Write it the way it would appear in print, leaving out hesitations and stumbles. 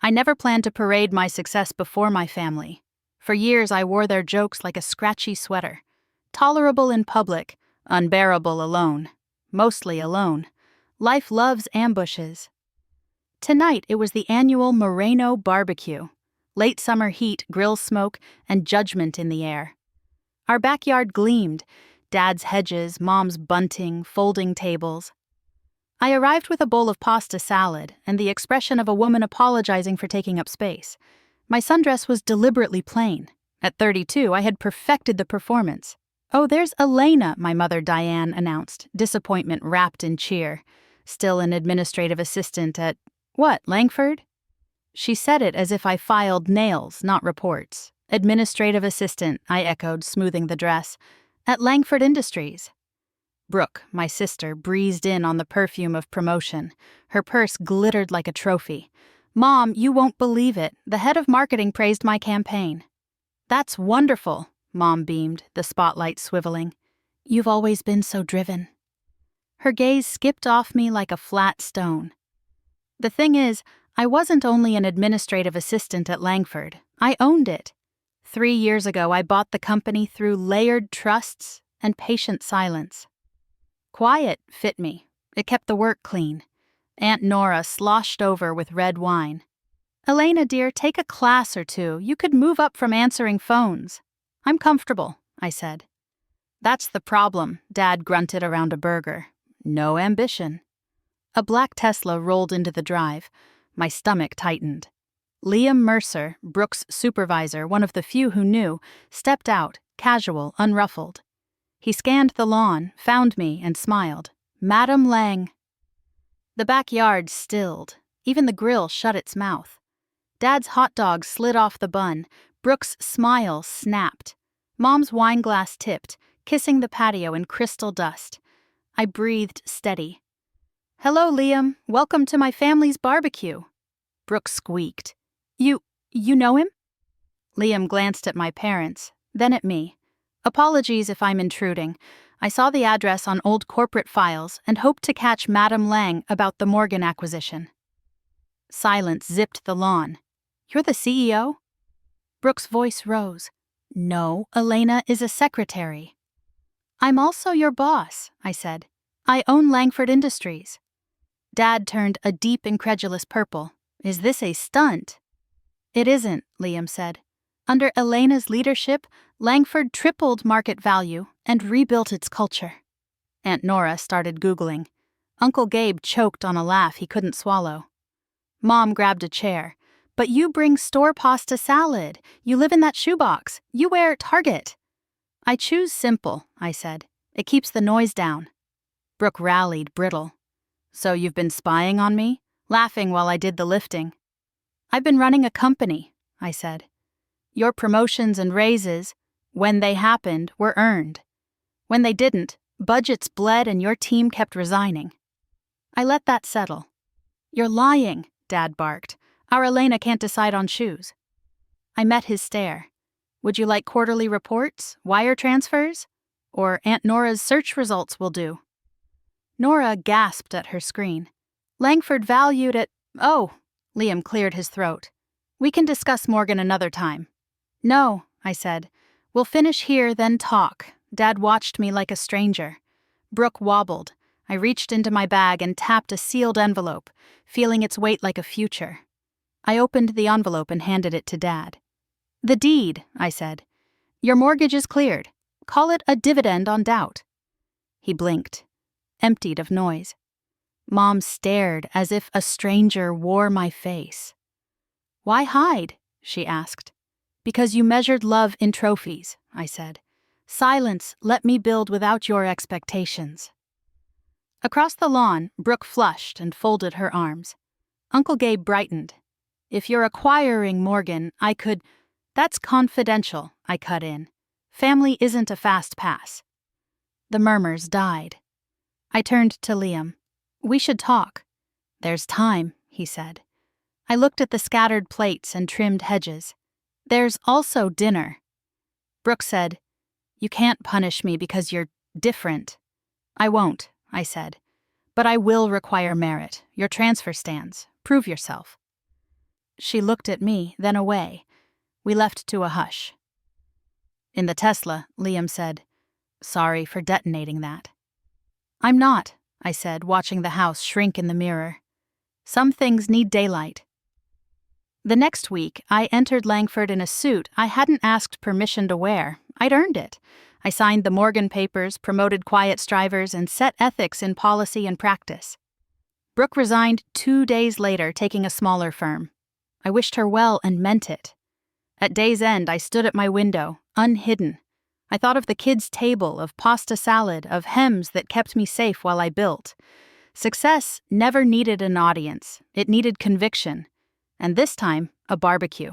I never planned to parade my success before my family. For years, I wore their jokes like a scratchy sweater. Tolerable in public, unbearable alone. Mostly alone. Life loves ambushes. Tonight, it was the annual Moreno BBQ. Late summer heat, grill smoke, and judgment in the air. Our backyard gleamed. Dad's hedges, Mom's bunting, folding tables. I arrived with a bowl of pasta salad and the expression of a woman apologizing for taking up space. My sundress was deliberately plain. At 32, I had perfected the performance. "Oh, there's Elena," my mother Diane announced, disappointment wrapped in cheer. Still an administrative assistant at, what, Langford? She said it as if I filed nails, not reports. Administrative assistant, I echoed, smoothing the dress. At Langford Industries. Brooke, my sister, breezed in on the perfume of promotion. Her purse glittered like a trophy. "Mom, you won't believe it. The head of marketing praised my campaign." "That's wonderful," Mom beamed, the spotlight swiveling. "You've always been so driven." Her gaze skipped off me like a flat stone. The thing is, I wasn't only an administrative assistant at Langford. I owned it. 3 years ago, I bought the company through layered trusts and patient silence. Quiet fit me. It kept the work clean. Aunt Nora sloshed over with red wine. "Elena, dear, take a class or two. You could move up from answering phones." "I'm comfortable," I said. "That's the problem," Dad grunted around a burger. "No ambition." A black Tesla rolled into the drive. My stomach tightened. Liam Mercer, Brooke's supervisor, one of the few who knew, stepped out, casual, unruffled. He scanned the lawn, found me, and smiled. "Madam Lang." The backyard stilled. Even the grill shut its mouth. Dad's hot dog slid off the bun. Brooke's smile snapped. Mom's wineglass tipped, kissing the patio in crystal dust. I breathed steady. "Hello, Liam. Welcome to my family's barbecue." Brooke squeaked. You know him?" Liam glanced at my parents, then at me. "Apologies if I'm intruding. I saw the address on old corporate files and hoped to catch Madam Lang about the Morgan acquisition." Silence zipped the lawn. "You're the CEO?" Brooke's voice rose. "No, Elena is a secretary." "I'm also your boss," I said. "I own Langford Industries." Dad turned a deep, incredulous purple. "Is this a stunt?" "It isn't," Liam said. "Under Elena's leadership, Langford tripled market value and rebuilt its culture." Aunt Nora started Googling. Uncle Gabe choked on a laugh he couldn't swallow. Mom grabbed a chair. "But you bring store pasta salad. You live in that shoebox. You wear Target." "I choose simple," I said. "It keeps the noise down." Brooke rallied, brittle. "So you've been spying on me?" Laughing while I did the lifting. "I've been running a company," I said. "Your promotions and raises, when they happened, were earned. When they didn't, budgets bled and your team kept resigning." I let that settle. "You're lying," Dad barked. "Our Elena can't decide on shoes." I met his stare. "Would you like quarterly reports, wire transfers? Or Aunt Nora's search results will do." Nora gasped at her screen. "Langford valued at—" "Oh," Liam cleared his throat. "We can discuss Morgan another time." "No," I said. "We'll finish here, then talk." Dad watched me like a stranger. Brooke wobbled. I reached into my bag and tapped a sealed envelope, feeling its weight like a future. I opened the envelope and handed it to Dad. "The deed," I said. "Your mortgage is cleared. Call it a dividend on doubt." He blinked, emptied of noise. Mom stared as if a stranger wore my face. "Why hide?" she asked. "Because you measured love in trophies," I said. "Silence, let me build without your expectations." Across the lawn, Brooke flushed and folded her arms. Uncle Gabe brightened. "If you're acquiring Morgan, I could—" "That's confidential," I cut in. "Family isn't a fast pass." The murmurs died. I turned to Liam. "We should talk." "There's time," he said. I looked at the scattered plates and trimmed hedges. "There's also dinner." Brooke said, "You can't punish me because you're different." "I won't," I said. "But I will require merit. Your transfer stands. Prove yourself." She looked at me, then away. We left to a hush. In the Tesla, Liam said, "Sorry for detonating that." "I'm not," I said, watching the house shrink in the mirror. "Some things need daylight." The next week, I entered Langford in a suit I hadn't asked permission to wear. I'd earned it. I signed the Morgan papers, promoted quiet strivers, and set ethics in policy and practice. Brooke resigned 2 days later, taking a smaller firm. I wished her well and meant it. At day's end, I stood at my window, unhidden. I thought of the kids' table, of pasta salad, of hems that kept me safe while I built. Success never needed an audience. It needed conviction. And this time, a barbecue.